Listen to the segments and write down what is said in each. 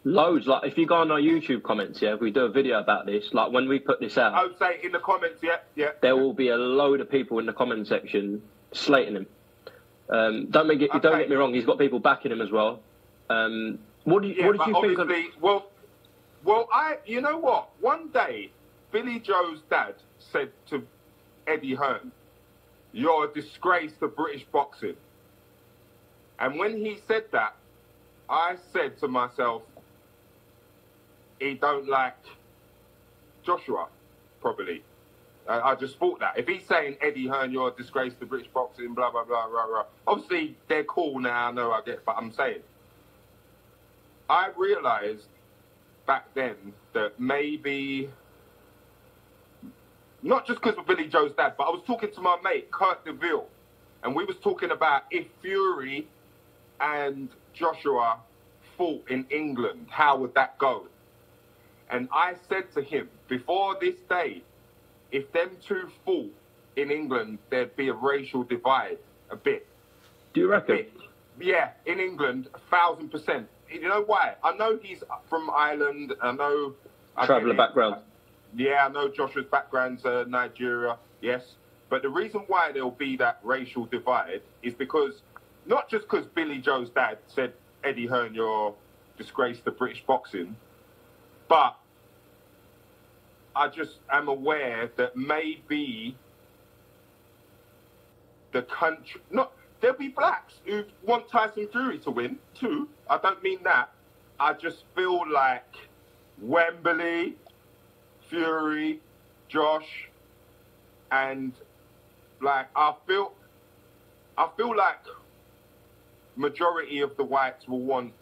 Loads. Like, if you go on our YouTube comments, yeah, if we do a video about this, like when we put this out, I would say in the comments, yeah. there will be a load of people in the comment section slating him. Don't get me wrong. He's got people backing him as well. What did you think of? Well, you know what? One day, Billy Joe's dad said to Eddie Hearn, "You're a disgrace to British boxing." And when he said that, I said to myself, he don't like Joshua, probably. I just thought that. If he's saying, Eddie Hearn, you're a disgrace to British boxing, blah, blah, blah, blah, blah. Obviously, they're cool now, I know I get it, but I'm saying. I realised back then that maybe, not just because of Billy Joe's dad, but I was talking to my mate, Kurt DeVille, and we was talking about if Fury and Joshua fought in England, how would that go? And I said to him, before this day, if them two fought in England, there'd be a racial divide, a bit. Do you reckon? Yeah, in England, 1,000%. You know why? I know he's from Ireland. I know... Traveller background. Yeah, I know Joshua's background's Nigeria, yes. But the reason why there'll be that racial divide is because, not just because Billy Joe's dad said, Eddie Hearn, you're a disgrace to British boxing, but I just am aware that maybe the country... There'll be blacks who want Tyson Fury to win, too. I don't mean that. I just feel like Wembley, Fury, Josh, and like I feel like majority of the whites will want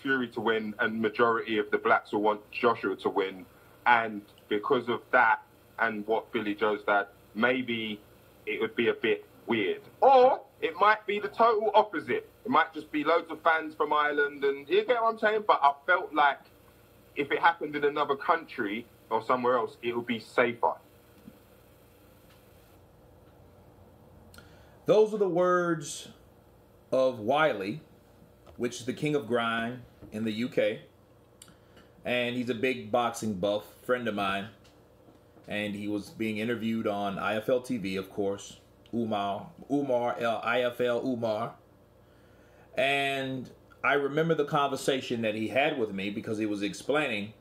Fury to win and majority of the blacks will want Joshua to win. And because of that and what Billy Joe's dad, maybe it would be a bit weird. Or it might be the total opposite. It might just be loads of fans from Ireland and you get what I'm saying? But I felt like if it happened in another country or somewhere else, it would be safer. Those are the words of Wiley, which is the king of grind in the UK. And he's a big boxing buff, friend of mine. And he was being interviewed on IFLTV, of course. IFL Umar. And I remember the conversation that he had with me because he was explaining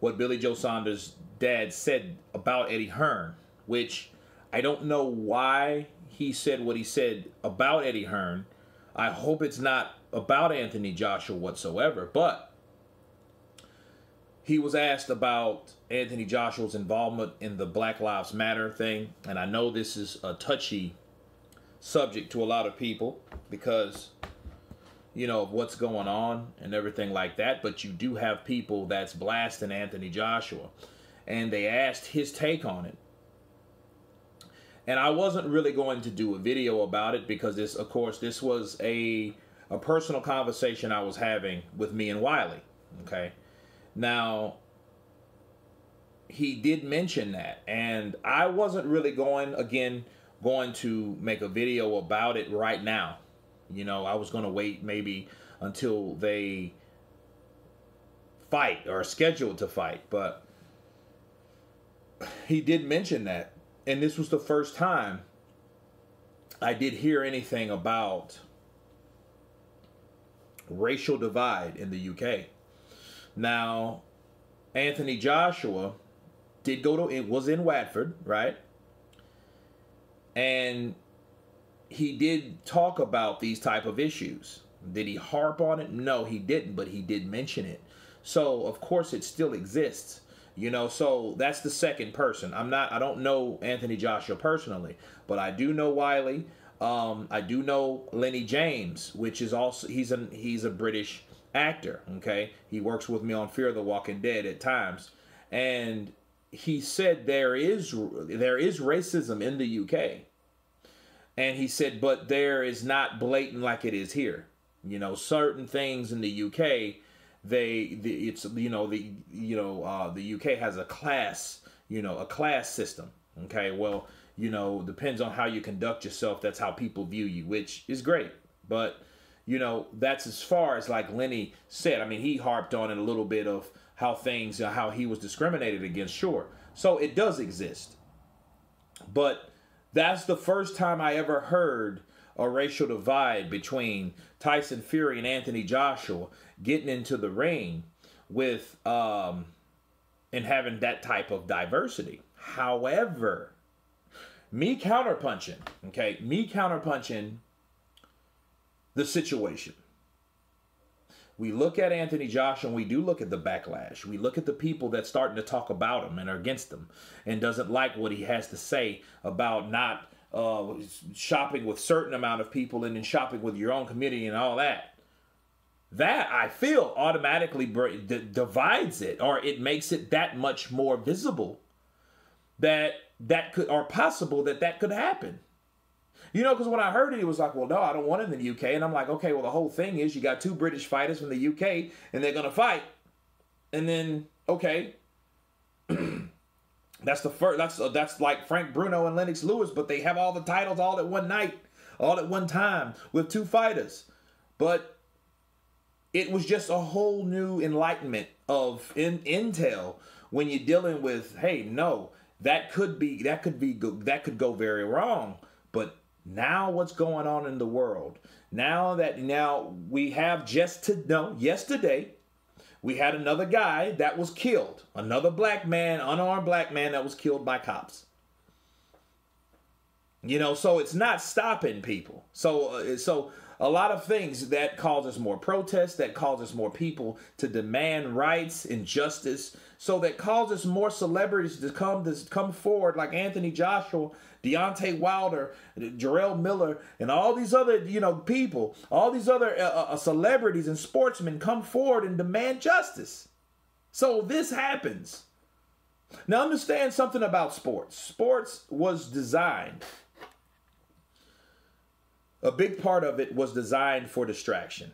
what Billy Joe Saunders' dad said about Eddie Hearn, which I don't know why he said what he said about Eddie Hearn. I hope it's not about Anthony Joshua whatsoever, but he was asked about Anthony Joshua's involvement in the Black Lives Matter thing, and I know this is a touchy subject to a lot of people because, you know, of what's going on and everything like that, but you do have people that's blasting Anthony Joshua, and they asked his take on it. And I wasn't really going to do a video about it because this, of course, this was a personal conversation I was having with me and Wiley, okay? Now, he did mention that, and I wasn't really going to make a video about it right now. You know, I was going to wait maybe until they fight or are scheduled to fight, but he did mention that, and this was the first time I did hear anything about racial divide in the UK. Now, Anthony Joshua did go to, it was in Watford, right? And he did talk about these type of issues. Did he harp on it? No, he didn't, but he did mention it. So, of course, it still exists. You know, so that's the second person. I don't know Anthony Joshua personally, but I do know Wiley. I do know Lenny James, which is also, he's a British actor, okay? He works with me on Fear the Walking Dead at times. And he said there is racism in the UK. And he said, but there is not blatant like it is here. You know, certain things in the UK, the UK has a class system. Okay, well, you know, depends on how you conduct yourself. That's how people view you, which is great. But, you know, that's as far as like Lenny said. I mean, he harped on it a little bit of how things, how he was discriminated against. Sure. So it does exist. But that's the first time I ever heard a racial divide between Tyson Fury and Anthony Joshua getting into the ring with, and having that type of diversity. However, me counterpunching the situation. We look at Anthony Joshua and we do look at the backlash. We look at the people that's starting to talk about him and are against him and doesn't like what he has to say about not shopping with certain amount of people and then shopping with your own community and all that. That, I feel, automatically divides it, or it makes it that much more visible that could, or possible that could happen. You know, because when I heard it, he was like, well, no, I don't want it in the UK. And I'm like, okay, well, the whole thing is you got two British fighters from the UK and they're going to fight. And then, okay, that's the first, that's like Frank Bruno and Lennox Lewis, but they have all the titles all at one night, all at one time with two fighters. But it was just a whole new enlightenment of intel when you're dealing with, hey, no, that could go very wrong. But now what's going on in the world? Now we have yesterday, we had another guy that was killed. Another black man, unarmed black man that was killed by cops. You know, so it's not stopping people. So a lot of things that causes more protests, that causes more people to demand rights and justice. So that causes more celebrities to come forward, like Anthony Joshua, Deontay Wilder, Jarrell Miller, and all these other, people, all these other celebrities and sportsmen come forward and demand justice. So this happens. Now understand something about sports. Sports was designed. A big part of it was designed for distraction.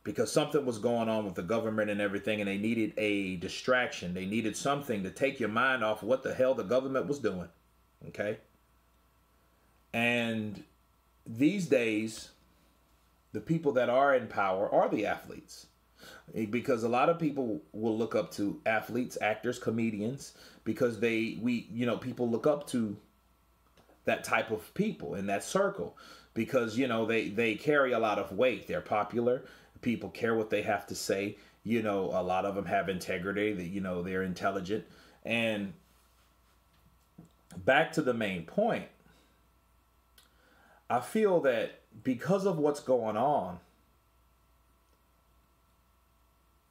Because something was going on with the government and everything, and they needed a distraction. They needed something to take your mind off what the hell the government was doing. Okay? And these days, the people that are in power are the athletes. Because a lot of people will look up to athletes, actors, comedians, because people look up to that type of people in that circle. Because, they carry a lot of weight. They're popular. People care what they have to say. A lot of them have integrity. They're intelligent. And back to the main point, I feel that because of what's going on,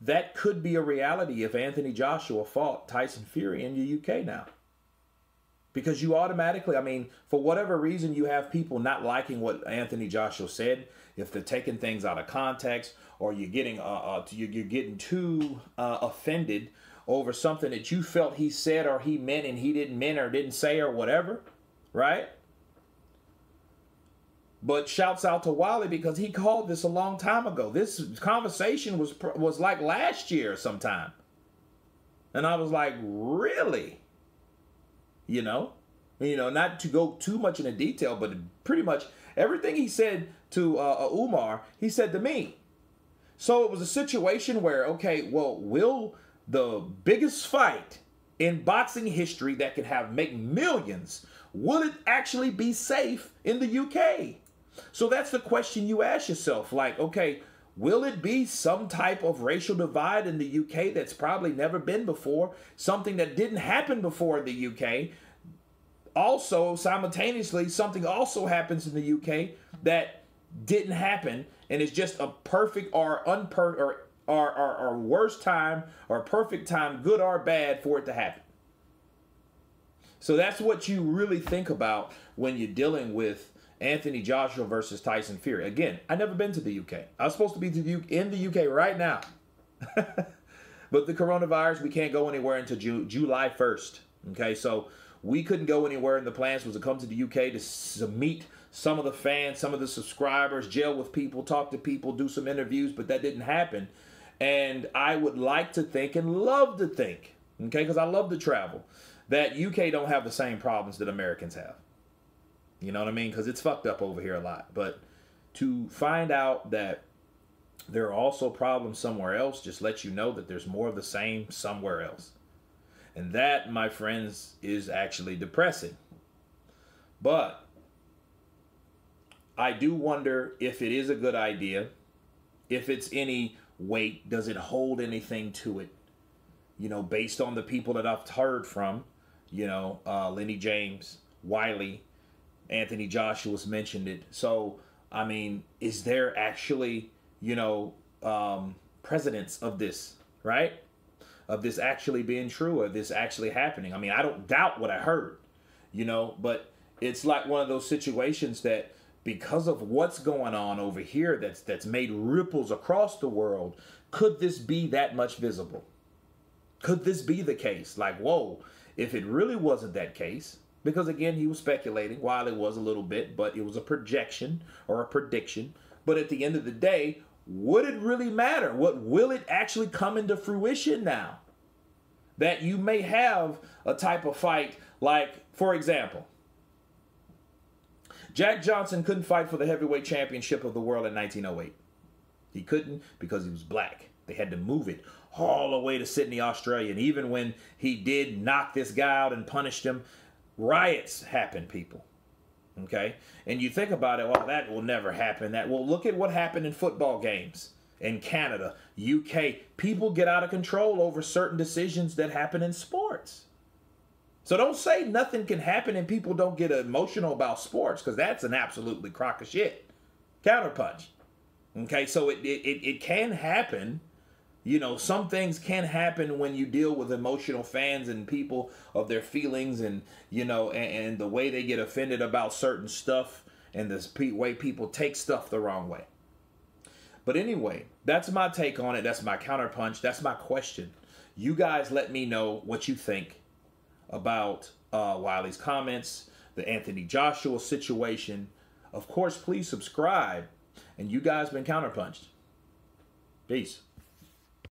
that could be a reality if Anthony Joshua fought Tyson Fury in the UK now. Because you automatically, for whatever reason, you have people not liking what Anthony Joshua said. If they're taking things out of context, or you're getting too offended over something that you felt he said or he meant and he didn't mean or didn't say or whatever, right? But shouts out to Wiley because he called this a long time ago. This conversation was like last year sometime, and I was like, really? Not to go too much into detail, but pretty much everything he said to Umar, he said to me. So it was a situation where, okay, well, will the biggest fight in boxing history that can make millions, will it actually be safe in the UK? So that's the question you ask yourself. Like, okay, will it be some type of racial divide in the UK that's probably never been before? Something that didn't happen before in the UK. Also, simultaneously, something also happens in the UK that didn't happen, and it's just a perfect or worst time or perfect time, good or bad, for it to happen. So that's what you really think about when you're dealing with Anthony Joshua versus Tyson Fury. Again, I've never been to the UK. I was supposed to be in the UK right now. But the coronavirus, we can't go anywhere until July 1st. Okay, so we couldn't go anywhere, and the plans was to come to the UK to meet some of the fans, some of the subscribers, gel with people, talk to people, do some interviews, but that didn't happen. And I would like to think and love to think, okay, because I love to travel, that UK don't have the same problems that Americans have. You know what I mean? Because it's fucked up over here a lot. But to find out that there are also problems somewhere else just lets you know that there's more of the same somewhere else. And that, my friends, is actually depressing. But I do wonder if it is a good idea, if it's any weight, does it hold anything to it? You know, based on the people that I've heard from, you know, Lenny James, Wiley, Anthony Joshua's mentioned it. So, I mean, is there actually, you know, precedence of this, right? Of this actually being true, or this actually happening? I mean, I don't doubt what I heard, you know, but it's like one of those situations that because of what's going on over here that's made ripples across the world, could this be that much visible? Could this be the case? Like, whoa, if it really wasn't that case, because again, he was speculating, while it was a little bit, but it was a projection or a prediction. But at the end of the day, would it really matter? What will it actually come into fruition now? That you may have a type of fight like, for example, Jack Johnson couldn't fight for the heavyweight championship of the world in 1908. He couldn't because he was black. They had to move it all the way to Sydney, Australia. And even when he did knock this guy out and punished him, riots happened, people. Okay? And you think about it, well, that will never happen. Well, look at what happened in football games in Canada, UK. People get out of control over certain decisions that happen in sports. So don't say nothing can happen and people don't get emotional about sports, because that's an absolutely crock of shit. Counterpunch. Okay, so it can happen. You know, some things can happen when you deal with emotional fans and people of their feelings, and, you know, and the way they get offended about certain stuff, and the way people take stuff the wrong way. But anyway, that's my take on it. That's my counterpunch. That's my question. You guys let me know what you think about Wiley's comments, the Anthony Joshua situation. Of course, please subscribe. And you guys been counterpunched. Peace.